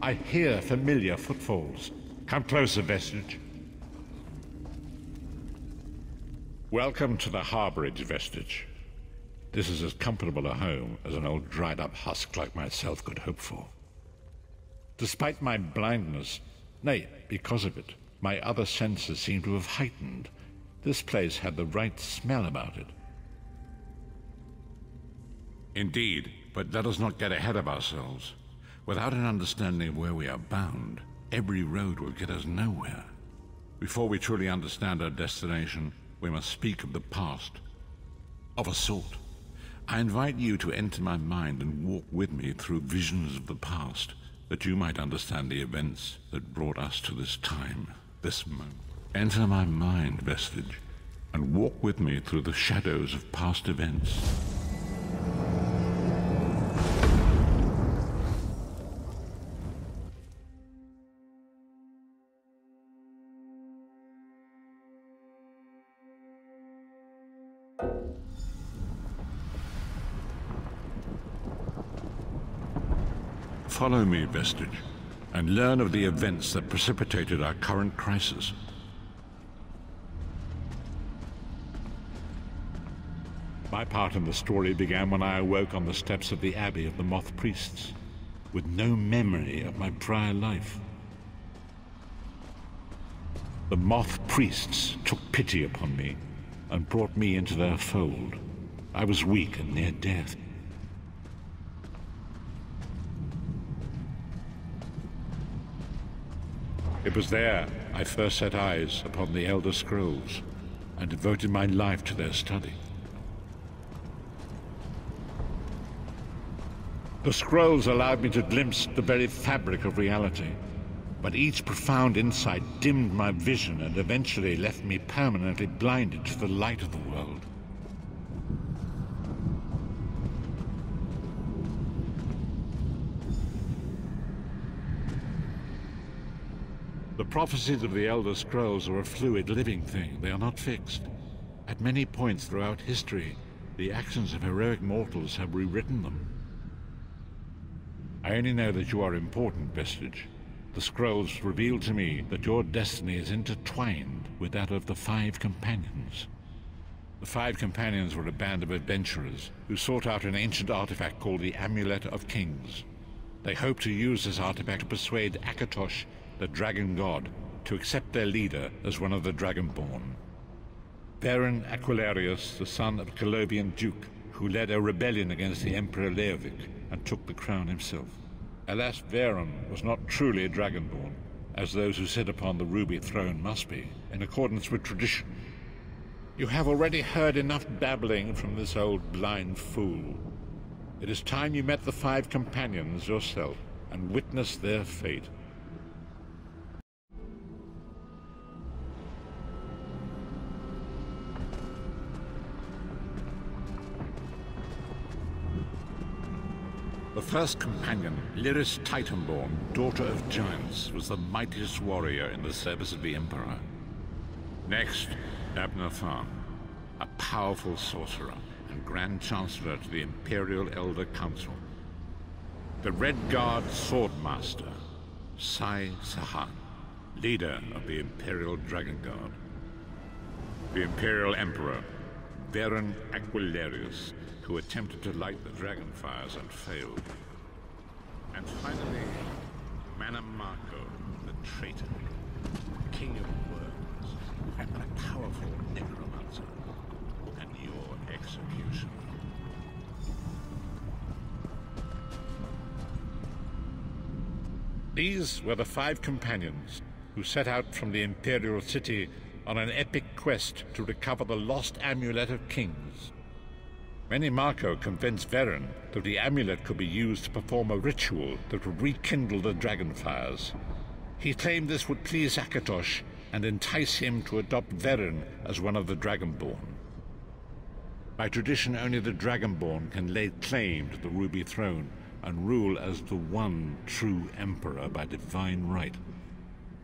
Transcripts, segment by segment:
I hear familiar footfalls. Come closer, Vestige. Welcome to the Haborage, Vestige. This is as comfortable a home as an old dried-up husk like myself could hope for. Despite my blindness, nay, because of it, my other senses seem to have heightened. This place had the right smell about it. Indeed, but let us not get ahead of ourselves. Without an understanding of where we are bound, every road will get us nowhere. Before we truly understand our destination, we must speak of the past. Of a sort. I invite you to enter my mind and walk with me through visions of the past, that you might understand the events that brought us to this time, this moment. Enter my mind, Vestige, and walk with me through the shadows of past events. Follow me, Vestige, and learn of the events that precipitated our current crisis. My part in the story began when I awoke on the steps of the Abbey of the Moth Priests, with no memory of my prior life. The Moth Priests took pity upon me and brought me into their fold. I was weak and near death. It was there I first set eyes upon the Elder Scrolls and devoted my life to their study. The scrolls allowed me to glimpse the very fabric of reality, but each profound insight dimmed my vision and eventually left me permanently blinded to the light of the world. The prophecies of the Elder Scrolls are a fluid, living thing. They are not fixed. At many points throughout history, the actions of heroic mortals have rewritten them. I only know that you are important, Vestige. The scrolls reveal to me that your destiny is intertwined with that of the Five Companions. The Five Companions were a band of adventurers who sought out an ancient artifact called the Amulet of Kings. They hoped to use this artifact to persuade Akatosh, the dragon god, to accept their leader as one of the Dragonborn. Varen Aquilarius, the son of a Colovian duke, who led a rebellion against the Emperor Leovic and took the crown himself. Alas, Varen was not truly a Dragonborn, as those who sit upon the ruby throne must be, in accordance with tradition. You have already heard enough babbling from this old blind fool. It is time you met the Five Companions yourself and witnessed their fate. The first companion, Lyris Titanborn, daughter of giants, was the mightiest warrior in the service of the Emperor. Next, Abner Tharn, a powerful sorcerer and Grand Chancellor to the Imperial Elder Council. The Red Guard Swordmaster, Sai Sahan, leader of the Imperial Dragon Guard. The Imperial Emperor, Varen Aquilarius, who attempted to light the dragon fires and failed. And finally, Manamako, the traitor, king of worms, and a powerful necromancer, and your executioner. These were the Five Companions who set out from the Imperial City on an epic quest to recover the lost Amulet of Kings. Manamako convinced Varen that the amulet could be used to perform a ritual that would rekindle the dragon fires. He claimed this would please Akatosh and entice him to adopt Varen as one of the Dragonborn. By tradition, only the Dragonborn can lay claim to the Ruby Throne and rule as the one true Emperor by divine right.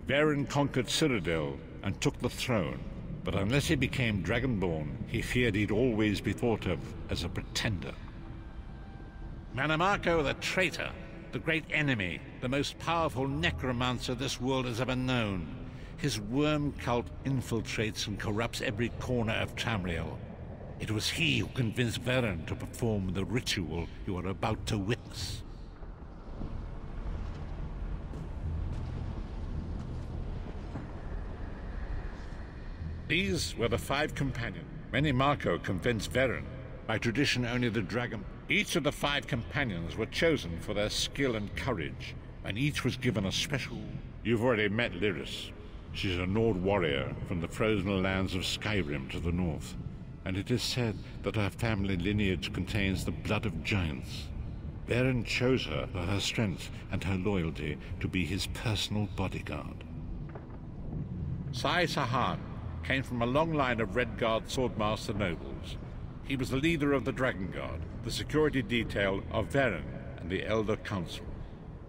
Varen conquered Cyrodiil and took the throne, but unless he became Dragonborn, he feared he'd always be thought of as a pretender. Manamako the traitor, the great enemy, the most powerful necromancer this world has ever known. His worm cult infiltrates and corrupts every corner of Tamriel. It was he who convinced Varen to perform the ritual you are about to witness. These were the 5 companions. Many Marco convinced Varen. By tradition, only the dragon. Each of the 5 companions were chosen for their skill and courage, and each was given a special... You've already met Lyris. She's a Nord warrior from the frozen lands of Skyrim to the north, and it is said that her family lineage contains the blood of giants. Varen chose her for her strength and her loyalty to be his personal bodyguard. Sai Sahan came from a long line of Red Guard swordmaster nobles. He was the leader of the Dragon Guard, the security detail of Varen and the Elder Council.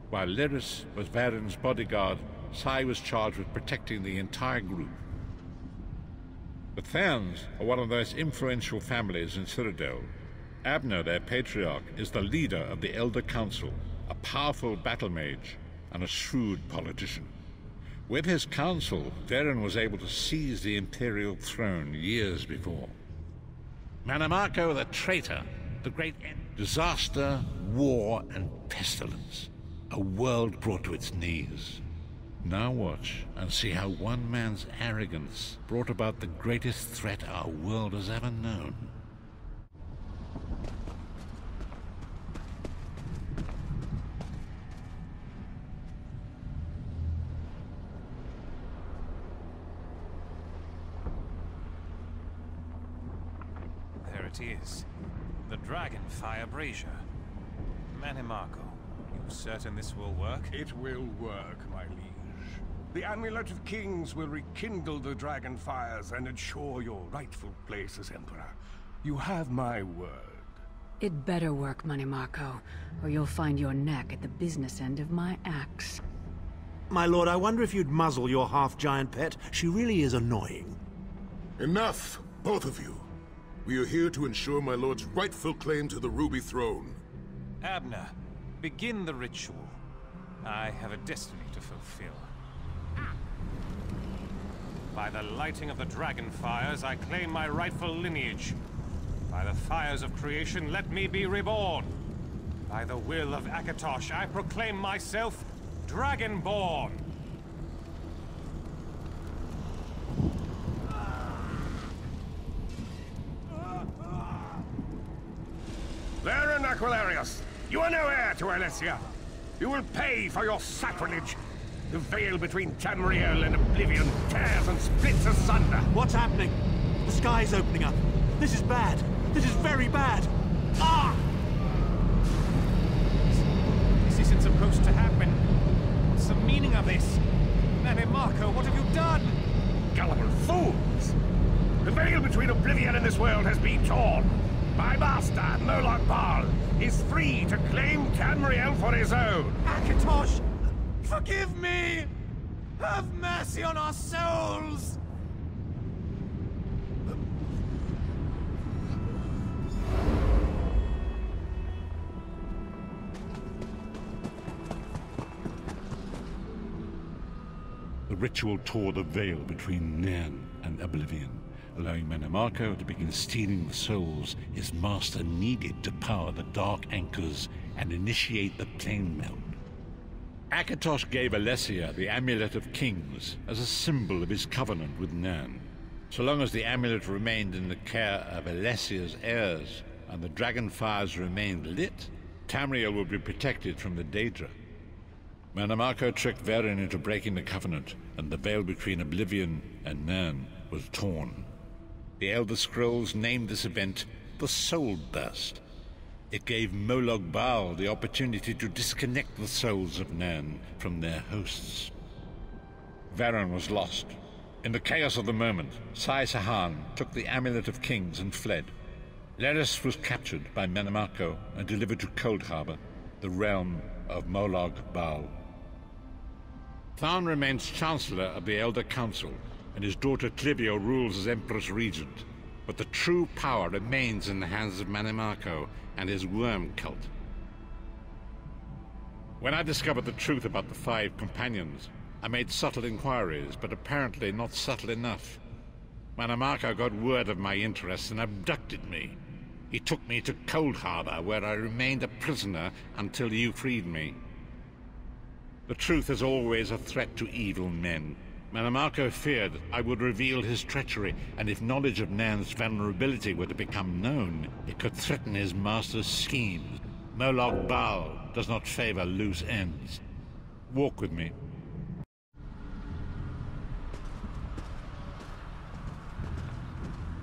While Lyris was Varen's bodyguard, Sai was charged with protecting the entire group. The Therns are one of the most influential families in Citadel. Abner, their patriarch, is the leader of the Elder Council, a powerful battle mage and a shrewd politician. With his council, Varen was able to seize the Imperial throne years before. Mannimarco the traitor, the great disaster, war, and pestilence. A world brought to its knees. Now watch and see how one man's arrogance brought about the greatest threat our world has ever known. There it is. The Dragonfire Brazier. Mannimarco, you certain this will work? It will work, my liege. The Amulet of Kings will rekindle the dragon fires and ensure your rightful place as Emperor. You have my word. It better work, Mannimarco, or you'll find your neck at the business end of my axe. My lord, I wonder if you'd muzzle your half-giant pet. She really is annoying. Enough, both of you. We are here to ensure my lord's rightful claim to the Ruby Throne. Abner, begin the ritual. I have a destiny to fulfill. By the lighting of the dragon fires, I claim my rightful lineage. By the fires of creation, let me be reborn. By the will of Akatosh, I proclaim myself Dragonborn. Varen Aquilarius, you are no heir to Alessia. You will pay for your sacrilege. The veil between Tamriel and Oblivion tears and splits asunder. What's happening? The sky's opening up. This is bad. This is very bad. Ah! This isn't supposed to happen. What's the meaning of this? Mannimarco, what have you done? Gullible fools! The veil between Oblivion and this world has been torn. My master, Moloch Baal, is free to claim Tamriel for his own. Akatosh, forgive me! Have mercy on our souls! The ritual tore the veil between Nairn and Oblivion, allowing Mannimarco to begin stealing the souls his master needed to power the Dark Anchors and initiate the plane meld. Akatosh gave Alessia the Amulet of Kings as a symbol of his covenant with Nairn. So long as the amulet remained in the care of Alessia's heirs and the dragon fires remained lit, Tamriel would be protected from the Daedra. Mannimarco tricked Varen into breaking the covenant, and the veil between Oblivion and Nairn was torn. The Elder Scrolls named this event the Soul Burst. It gave Moloch Baal the opportunity to disconnect the souls of Nairn from their hosts. Varen was lost. In the chaos of the moment, Sai Sahan took the Amulet of Kings and fled. Lyris was captured by Mannimarco and delivered to Cold Harbor, the realm of Moloch Baal. Tharn remains Chancellor of the Elder Council, and his daughter Clivio rules as Empress Regent. But the true power remains in the hands of Mannimarco and his worm cult. When I discovered the truth about the 5 companions, I made subtle inquiries, but apparently not subtle enough. Manamako got word of my interests and abducted me. He took me to Cold Harbor, where I remained a prisoner until you freed me. The truth is always a threat to evil men. Manamako feared I would reveal his treachery, and if knowledge of Nan's vulnerability were to become known, it could threaten his master's schemes. Moloch Baal does not favor loose ends. Walk with me.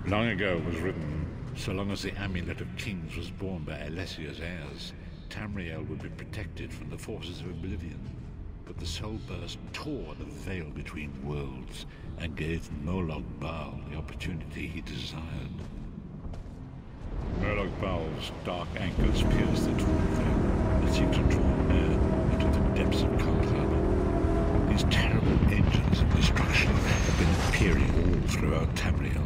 Long ago was written, so long as the Amulet of Kings was borne by Alessia's heirs, Tamriel would be protected from the forces of oblivion. But the soul burst tore the veil between worlds and gave Moloch Baal the opportunity he desired. Moloch Baal's dark anchors pierced the torn veil that seemed to draw man into the depths of Cold Harbor. These terrible engines of destruction have been appearing all throughout Tamriel.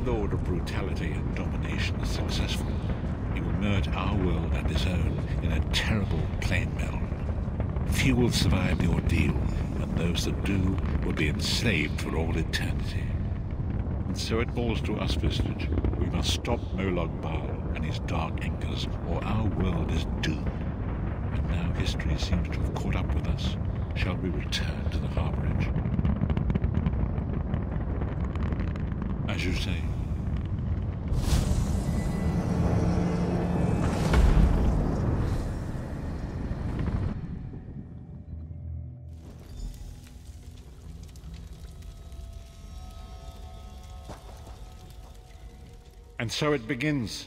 Lord of brutality and domination is successful, he will merge our world and his own in a terrible plane meld. Few will survive the ordeal, and those that do will be enslaved for all eternity. And so it falls to us, Vestige. We must stop Moloch Baal and his dark anchors, or our world is doomed. And now history seems to have caught up with us. Shall we return to the Haborage? As you say. And so it begins.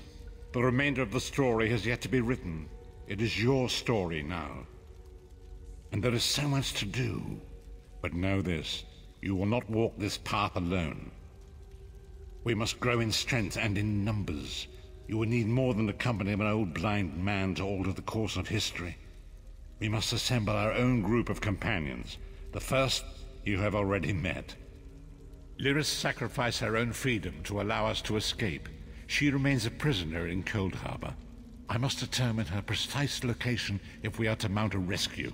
The remainder of the story has yet to be written. It is your story now. And there is so much to do. But know this, you will not walk this path alone. We must grow in strength and in numbers. You will need more than the company of an old blind man to alter the course of history. We must assemble our own group of companions. The first you have already met. Lyris sacrificed her own freedom to allow us to escape. She remains a prisoner in Cold Harbor. I must determine her precise location if we are to mount a rescue.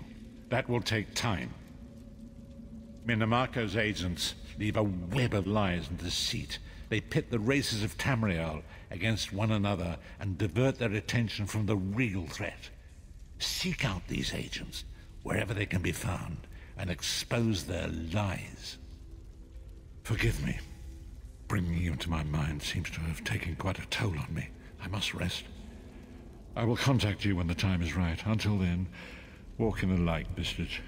That will take time. Minamako's agents leave a web of lies and deceit. They pit the races of Tamriel against one another and divert their attention from the real threat. Seek out these agents, wherever they can be found, and expose their lies. Forgive me. Bringing you into my mind seems to have taken quite a toll on me. I must rest. I will contact you when the time is right. Until then, walk in the light, Vestige.